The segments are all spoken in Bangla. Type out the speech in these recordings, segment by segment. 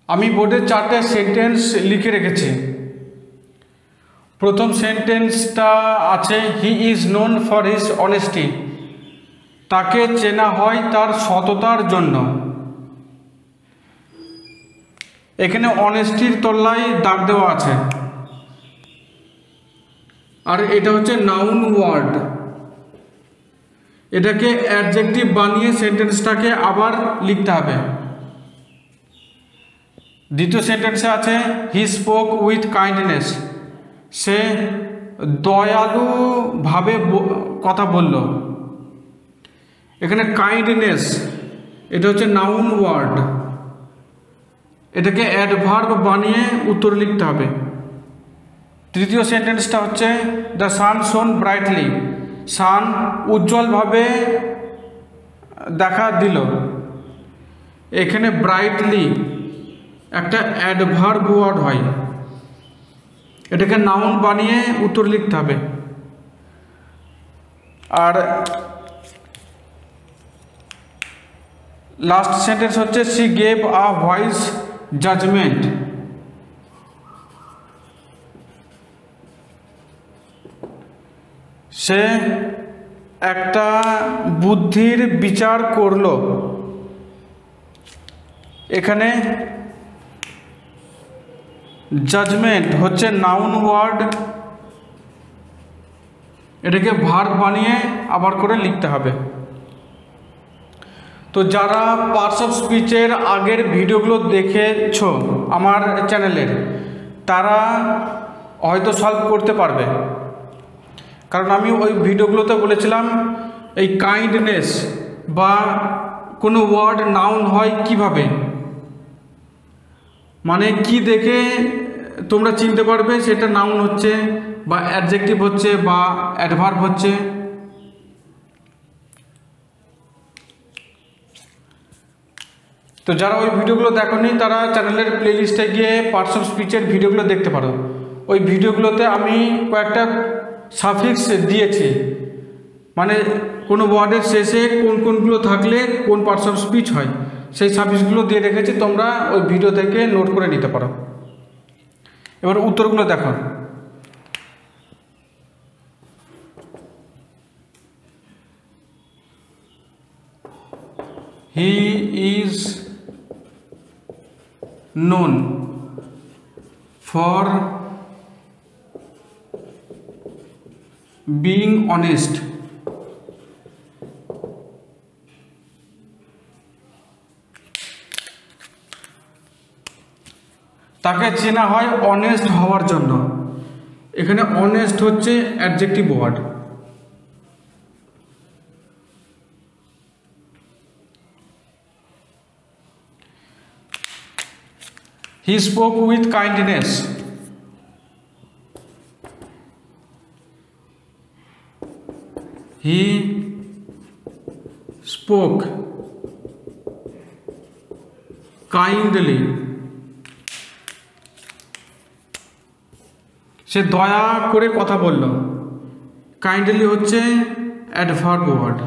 আমি বোর্ডে 4টে সেন্টেন্স লিখে রেখেছি। প্রথম সেন্টেন্সটা আছে he is known for his honesty, তাকে চেনা হয় তার সততার জন্য। এখানে অনেস্টির তলায় দাগ দেওয়া আছে, আর এটা হচ্ছে নাউন ওয়ার্ড। এটাকে অ্যাডজেক্টিভ বানিয়ে সেন্টেন্সটাকে আবার লিখতে হবে। দ্বিতীয় সেন্টেন্সে আছে হি স্পোক উইথ কাইন্ডনেস, সে দয়ালুভাবে কথা বলল। এখানে কাইন্ডনেস এটা হচ্ছে নাউন ওয়ার্ড, এটাকে অ্যাডভার্ব বানিয়ে উত্তর লিখতে হবে। তৃতীয় সেন্টেন্সটা হচ্ছে দ্য সান শোন ব্রাইটলি, সান উজ্জ্বলভাবে দেখা দিল। এখানে ব্রাইটলি একটা অ্যাডভার্ব ওয়ার্ড হয়, এটাকে নাউন বানিয়ে উত্তর লিখতে হবে। আর লাস্ট সেন্টেন্স হচ্ছে she gave a wise judgement, সে একটা বুদ্ধির বিচার করলো। এখানে জাজমেন্ট হচ্ছে নাউন ওয়ার্ড, এটাকে ভার্ব বানিয়ে আবার করে লিখতে হবে। তো যারা পার্টস অফ স্পিচের আগের ভিডিওগুলো দেখেছো আমার চ্যানেলের, তারা হয়তো সলভ করতে পারবে, কারণ আমি ওই ভিডিওগুলোতে বলেছিলাম এই কাইন্ডনেস বা কোনো ওয়ার্ড নাউন হয় কিভাবে, মানে কি দেখে তোমরা চিনতে পারবে সেটা নাউন হচ্ছে বা অ্যাডজেক্টিভ হচ্ছে বা অ্যাডভার্ব হচ্ছে। তো যারা ওই ভিডিওগুলো দেখোনি তারা চ্যানেলের প্লেলিস্টে গিয়ে পার্টস অফ স্পিচের ভিডিওগুলো দেখতে পারো। ওই ভিডিওগুলোতে আমি কয়েকটা সাফিক্স দিয়েছি, মানে কোনো ওয়ার্ডের শেষে কোন কোনগুলো থাকলে কোন পার্টস অফ স্পিচ হয় সেই সাফিক্সগুলো দিয়ে রেখেছি, তোমরা ওই ভিডিও থেকে নোট করে নিতে পারো। এবার উত্তরগুলো দেখো। He is known for being honest, তাকে চেনা হয় অনেস্ট হওয়ার জন্য। এখানে অনেস্ট হচ্ছে adjective word. He spoke with kindness, he spoke kindly, সে দয়া করে কথা বলল। কাইন্ডলি হচ্ছে অ্যাডভার্ব ওয়ার্ড।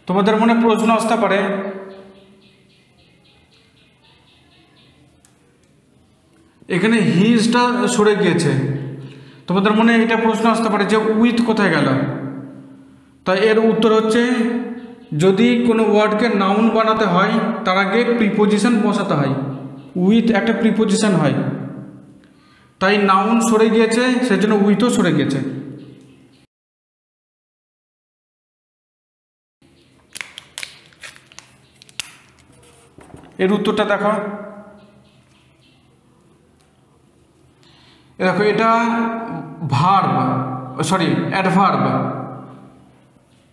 তোমাদের মনে প্রশ্ন আসতে পারে এখানে হিজটা সরে গিয়েছে, তোমাদের মনে এটা প্রশ্ন আসতে পারে যে উইথ কোথায় গেল। তাই এর উত্তর হচ্ছে যদি কোনো ওয়ার্ডকে নাউন বানাতে হয় তার আগে প্রিপোজিশন বসাতে হয়, উইথ একটা প্রিপোজিশন হয়, তাই নাউন সরে গিয়েছে সেজন্য উইথও সরে গিয়েছে। এর উত্তরটা দেখো। দেখো এটা ভার্ব, অ্যাডভার্ব।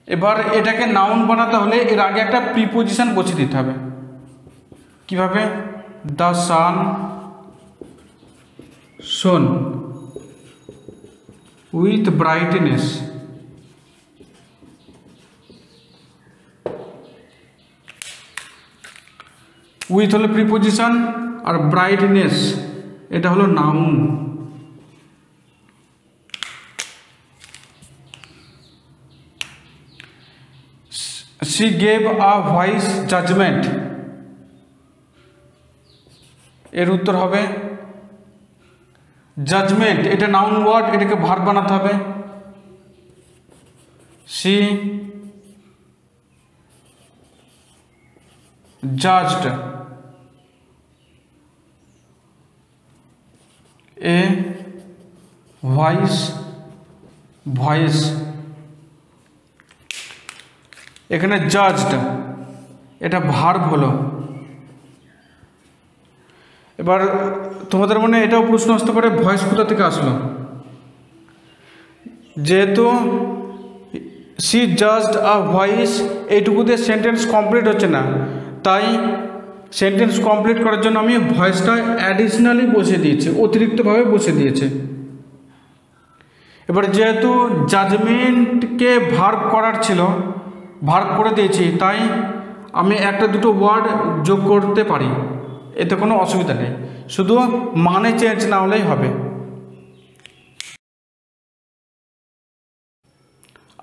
এবার এটাকে নাউন বানাতে হলে এর আগে একটা প্রিপোজিশন বসিয়ে দিতে হবে। কিভাবে? দ্য সান শোন উইথ ব্রাইটনেস, উইথ হলো প্রিপোজিশন আর ব্রাইটনেস এটা হলো noun. She gave a wise judgment, এর উত্তর হবে জাজমেন্ট। এটা নাউন ওয়ার্ড, এটাকে ভার্ব বানাতে হবে। সি জাজড এ ভয়েস। এখানে জাজড এটা ভার্ব হলো। এবার তোমাদের মনে এটাও প্রশ্ন আসতে পারে ভয়েস কোথা থেকে আসলো। যেহেতু সি জাজড আ ভয়েস, এইটুকুতে সেন্টেন্স কমপ্লিট হচ্ছে না, তাই সেন্টেন্স কমপ্লিট করার জন্য আমি ভয়েসটা অ্যাডিশনালি বসে দিয়েছি, অতিরিক্তভাবে বসে দিয়েছে। এবার যেহেতু জাজমেন্টকে ভার্ব করার ছিল, ভার্ব করে দিয়েছি, তাই আমি একটা দুটো ওয়ার্ড যোগ করতে পারি, এতে কোনো অসুবিধা নেই, শুধু মানে চেঞ্জ না হলেই হবে।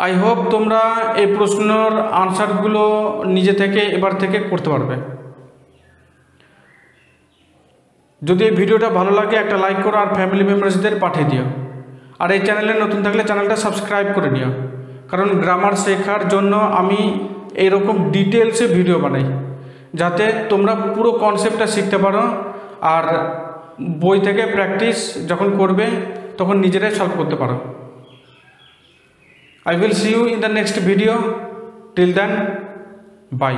আই হোপ তোমরা এই প্রশ্নের আনসারগুলো নিজে থেকে এবার থেকে করতে পারবে। যদি এই ভিডিওটা ভালো লাগে একটা লাইক করো আর ফ্যামিলি মেম্বার্সদের পাঠিয়ে দিও। আর এই চ্যানেলে নতুন থাকলে চ্যানেলটা সাবস্ক্রাইব করে নিও, কারণ গ্রামার শেখার জন্য আমি এইরকম ডিটেলসে ভিডিও বানাই, যাতে তোমরা পুরো কনসেপ্টটা শিখতে পারো আর বই থেকে প্র্যাকটিস যখন করবে তখন নিজেরাই সলভ করতে পারো। I will see you in the next video. Till then, bye.